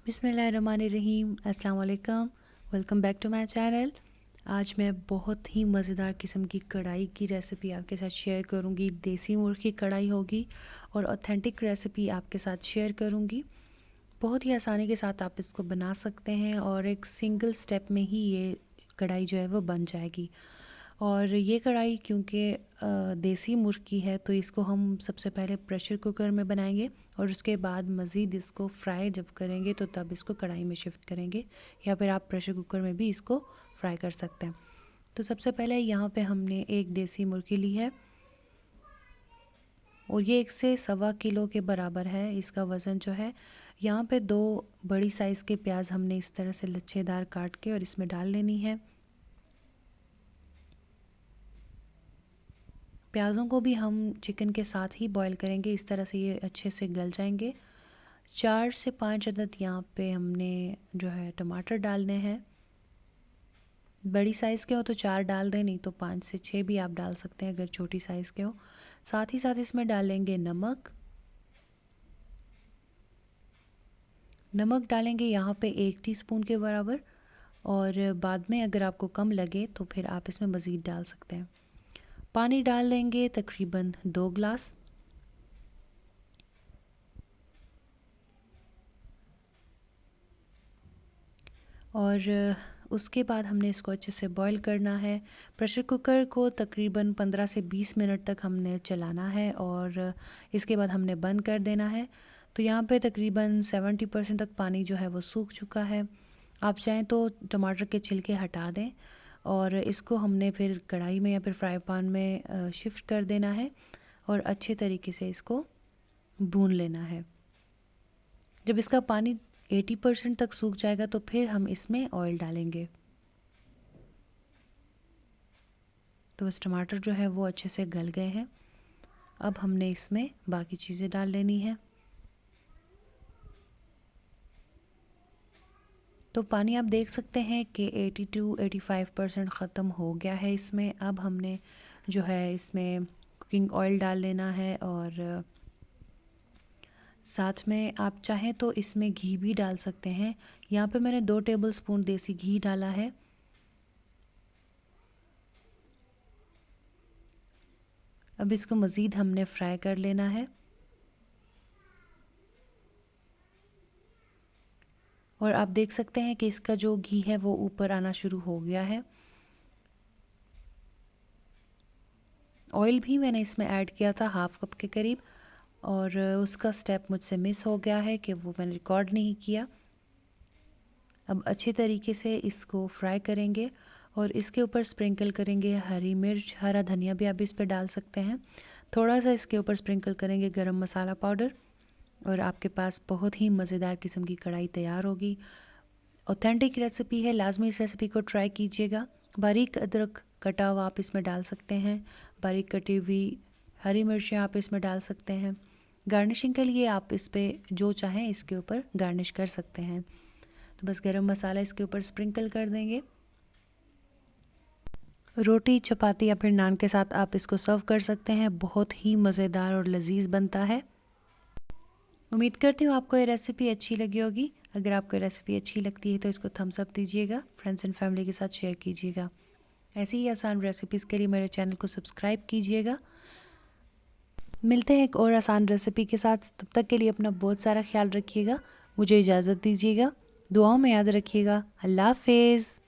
बिस्मिल्लाहिर्रहमानिर्रहीम, अस्सलाम वालेकुम। Welcome back to my channel. आज मैं बहुत ही मज़ेदार किस्म की कढ़ाई की रेसिपी आपके साथ शेयर करूंगी। देसी मुर्ग की कढ़ाई होगी और ऑथेंटिक रेसिपी आपके साथ शेयर करूंगी। बहुत ही आसानी के साथ आप इसको बना सकते हैं और एक सिंगल स्टेप में ही ये कढ़ाई जो है वो बन जाएगी। और ये कढ़ाई क्योंकि देसी मुर्ग की है तो इसको हम सबसे पहले प्रेशर कुकर में बनाएंगे और उसके बाद मज़ीद इसको फ्राई जब करेंगे तो तब इसको कढ़ाई में शिफ्ट करेंगे, या फिर आप प्रेशर कुकर में भी इसको फ्राई कर सकते हैं। तो सबसे पहले यहाँ पे हमने एक देसी मुर्गी ली है और ये 1 से सवा किलो के बराबर है इसका वज़न जो है। यहाँ पे 2 बड़ी साइज़ के प्याज हमने इस तरह से लच्छेदार काट के और इसमें डाल लेनी है। प्याज़ों को भी हम चिकन के साथ ही बॉईल करेंगे, इस तरह से ये अच्छे से गल जाएंगे। 4 से 5 अदद यहाँ पे हमने जो है टमाटर डालने हैं। बड़ी साइज़ के हो तो 4 डाल दें, नहीं तो 5 से 6 भी आप डाल सकते हैं अगर छोटी साइज़ के हो। साथ ही साथ इसमें डालेंगे नमक। नमक डालेंगे यहाँ पे 1 टीस्पून के बराबर, और बाद में अगर आपको कम लगे तो फिर आप इसमें मज़ीद डाल सकते हैं। पानी डाल लेंगे तकरीबन 2 गिलास। और उसके बाद हमने इसको अच्छे से बॉईल करना है। प्रेशर कुकर को तकरीबन 15 से 20 मिनट तक हमने चलाना है और इसके बाद हमने बंद कर देना है। तो यहाँ पे तकरीबन 70% तक पानी जो है वो सूख चुका है। आप चाहें तो टमाटर के छिलके हटा दें और इसको हमने फिर कढ़ाई में या फिर फ्राई पैन में शिफ्ट कर देना है और अच्छे तरीके से इसको भून लेना है। जब इसका पानी 80% तक सूख जाएगा तो फिर हम इसमें ऑयल डालेंगे। तो बस टमाटर जो है वो अच्छे से गल गए हैं। अब हमने इसमें बाकी चीज़ें डाल लेनी है। तो पानी आप देख सकते हैं कि 80 to 85% ख़त्म हो गया है इसमें। अब हमने जो है इसमें कुकिंग ऑयल डाल लेना है और साथ में आप चाहें तो इसमें घी भी डाल सकते हैं। यहाँ पे मैंने 2 टेबलस्पून देसी घी डाला है। अब इसको मज़ीद हमने फ्राई कर लेना है और आप देख सकते हैं कि इसका जो घी है वो ऊपर आना शुरू हो गया है। ऑयल भी मैंने इसमें ऐड किया था हाफ़ कप के करीब, और उसका स्टेप मुझसे मिस हो गया है कि वो मैंने रिकॉर्ड नहीं किया। अब अच्छे तरीके से इसको फ्राई करेंगे और इसके ऊपर स्प्रिंकल करेंगे हरी मिर्च, हरा धनिया भी आप इस पर डाल सकते हैं। थोड़ा सा इसके ऊपर स्प्रिंकल करेंगे गरम मसाला पाउडर और आपके पास बहुत ही मज़ेदार किस्म की कढ़ाई तैयार होगी। ऑथेंटिक रेसिपी है, लाजमी इस रेसिपी को ट्राई कीजिएगा। बारीक अदरक कटा हुआ आप इसमें डाल सकते हैं। बारीक कटी हुई हरी मिर्चें आप इसमें डाल सकते हैं। गार्निशिंग के लिए आप इस पे जो चाहें इसके ऊपर गार्निश कर सकते हैं। तो बस गरम मसाला इसके ऊपर स्प्रिंकल कर देंगे। रोटी, चपाती या फिर नान के साथ आप इसको सर्व कर सकते हैं। बहुत ही मज़ेदार और लजीज बनता है। उम्मीद करती हूँ आपको ये रेसिपी अच्छी लगी होगी। अगर आपको ये रेसिपी अच्छी लगती है तो इसको थम्स अप दीजिएगा, फ्रेंड्स एंड फैमिली के साथ शेयर कीजिएगा। ऐसी ही आसान रेसिपीज़ के लिए मेरे चैनल को सब्सक्राइब कीजिएगा। मिलते हैं एक और आसान रेसिपी के साथ। तब तक के लिए अपना बहुत सारा ख्याल रखिएगा। मुझे इजाज़त दीजिएगा। दुआओं में याद रखिएगा। अल्लाह हाफ़िज़।